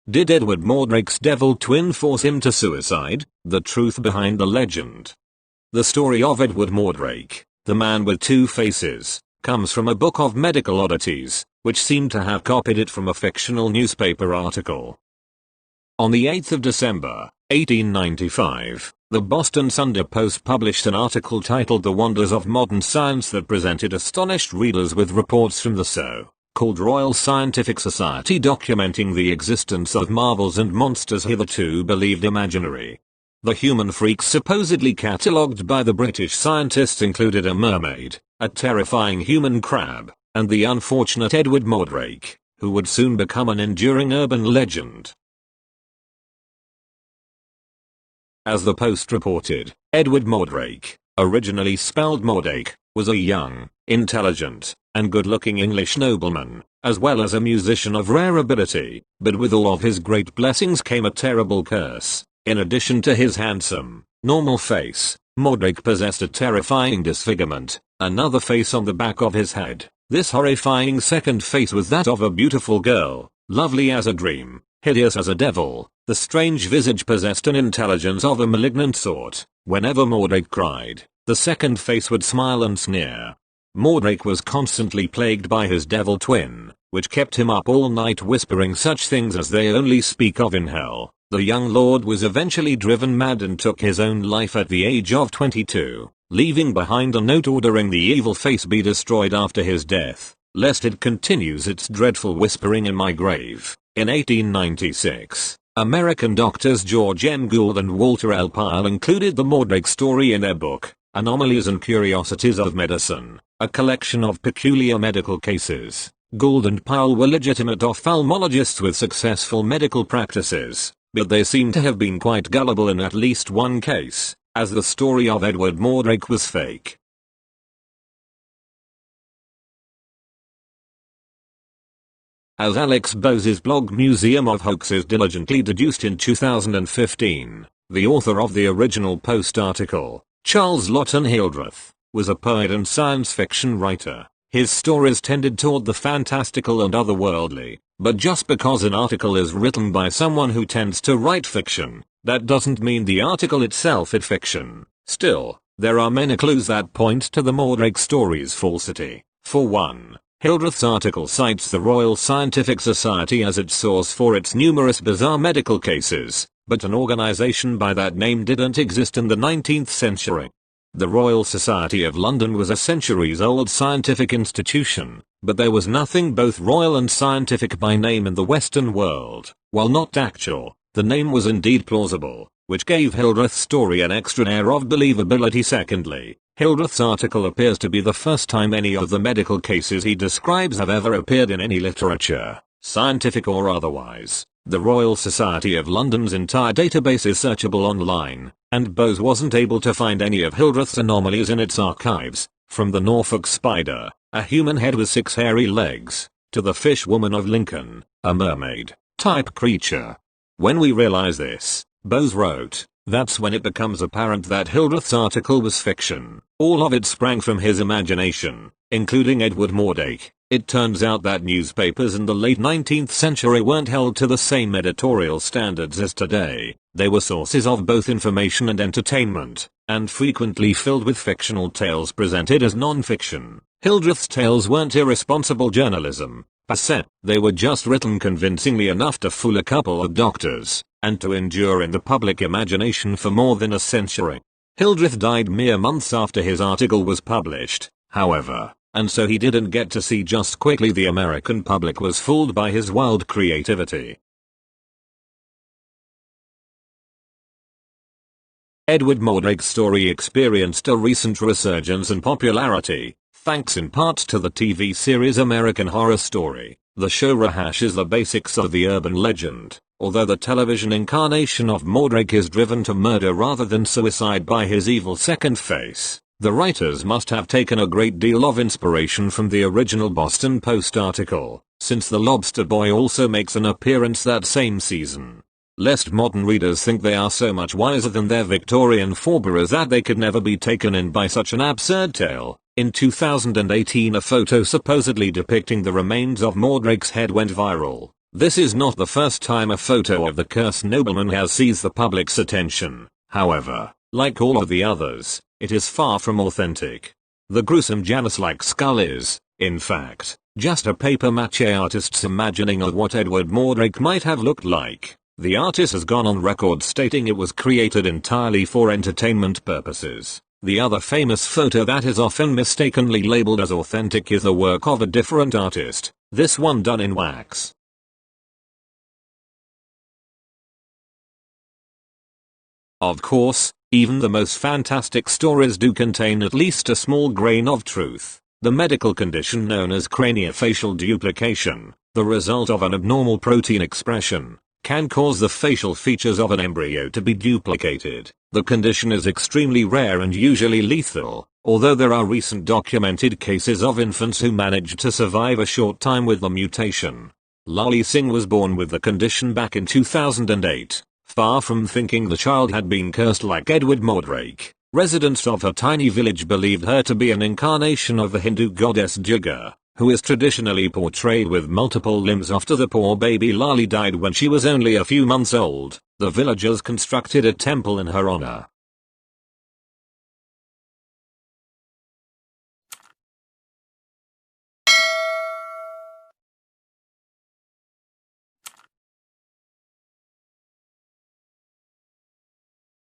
Did Edward Mordrake's devil twin force him to suicide? The truth behind the legend. The story of Edward Mordrake, the man with two faces, comes from a book of medical oddities, which seem to have copied it from a fictional newspaper article. On the 8th of December, 1895, the Boston Sunday Post published an article titled "The Wonders of Modern Science" that presented astonished readers with reports from the so-called Royal Scientific Society documenting the existence of marvels and monsters hitherto believed imaginary. The human freaks supposedly catalogued by the British scientists included a mermaid, a terrifying human crab, and the unfortunate Edward Mordrake, who would soon become an enduring urban legend. As the Post reported, Edward Mordrake, originally spelled Mordrake, was a young, intelligent, and good-looking English nobleman, as well as a musician of rare ability, but with all of his great blessings came a terrible curse. In addition to his handsome, normal face, Mordrake possessed a terrifying disfigurement, another face on the back of his head. This horrifying second face was that of a beautiful girl, lovely as a dream, hideous as a devil. The strange visage possessed an intelligence of a malignant sort. Whenever Mordrake cried, the second face would smile and sneer. Mordrake was constantly plagued by his devil twin, which kept him up all night whispering such things as they only speak of in hell. The young lord was eventually driven mad and took his own life at the age of 22, leaving behind a note ordering the evil face be destroyed after his death, lest it continues its dreadful whispering in my grave. In 1896, American doctors George M. Gould and Walter L. Pyle included the Mordrake story in their book, Anomalies and Curiosities of Medicine, a collection of peculiar medical cases. Gould and Pyle were legitimate ophthalmologists with successful medical practices, but they seem to have been quite gullible in at least one case, as the story of Edward Mordrake was fake. As Alex Bose's blog Museum of Hoaxes diligently deduced in 2015, the author of the original Post article, Charles Lawton Hildreth, was a poet and science fiction writer. His stories tended toward the fantastical and otherworldly, but just because an article is written by someone who tends to write fiction, that doesn't mean the article itself is fiction. Still, there are many clues that point to the Mordrake story's falsity. For one, Hildreth's article cites the Royal Scientific Society as its source for its numerous bizarre medical cases, but an organization by that name didn't exist in the 19th century. The Royal Society of London was a centuries-old scientific institution, but there was nothing both royal and scientific by name in the Western world. While not actual, the name was indeed plausible, which gave Hildreth's story an extra air of believability. Secondly, Hildreth's article appears to be the first time any of the medical cases he describes have ever appeared in any literature, scientific or otherwise. The Royal Society of London's entire database is searchable online, and Bose wasn't able to find any of Hildreth's anomalies in its archives, from the Norfolk spider, a human head with 6 hairy legs, to the fish woman of Lincoln, a mermaid-type creature. When we realize this, Bose wrote, that's when it becomes apparent that Hildreth's article was fiction. All of it sprang from his imagination, including Edward Mordrake. It turns out that newspapers in the late 19th century weren't held to the same editorial standards as today. They were sources of both information and entertainment, and frequently filled with fictional tales presented as non-fiction. Hildreth's tales weren't irresponsible journalism, per se. They were just written convincingly enough to fool a couple of doctors, and to endure in the public imagination for more than a century. Hildreth died mere months after his article was published, however, and so he didn't get to see just quickly the American public was fooled by his wild creativity. Edward Mordrake's story experienced a recent resurgence in popularity, thanks in part to the TV series American Horror Story. The show rehashes the basics of the urban legend, although the television incarnation of Mordrake is driven to murder rather than suicide by his evil second face. The writers must have taken a great deal of inspiration from the original Boston Post article, since the Lobster Boy also makes an appearance that same season. Lest modern readers think they are so much wiser than their Victorian forebears that they could never be taken in by such an absurd tale, in 2018 a photo supposedly depicting the remains of Mordrake's head went viral. This is not the first time a photo of the cursed nobleman has seized the public's attention. However, like all of the others, it is far from authentic. The gruesome Janus-like skull is, in fact, just a paper mache artist's imagining of what Edward Mordrake might have looked like. The artist has gone on record stating it was created entirely for entertainment purposes. The other famous photo that is often mistakenly labeled as authentic is the work of a different artist, this one done in wax. Of course, even the most fantastic stories do contain at least a small grain of truth. The medical condition known as craniofacial duplication, the result of an abnormal protein expression, can cause the facial features of an embryo to be duplicated. The condition is extremely rare and usually lethal, although there are recent documented cases of infants who managed to survive a short time with the mutation. Lali Singh was born with the condition back in 2008. Far from thinking the child had been cursed like Edward Mordrake, residents of her tiny village believed her to be an incarnation of the Hindu goddess Durga, who is traditionally portrayed with multiple limbs. After the poor baby Lali died when she was only a few months old, the villagers constructed a temple in her honor.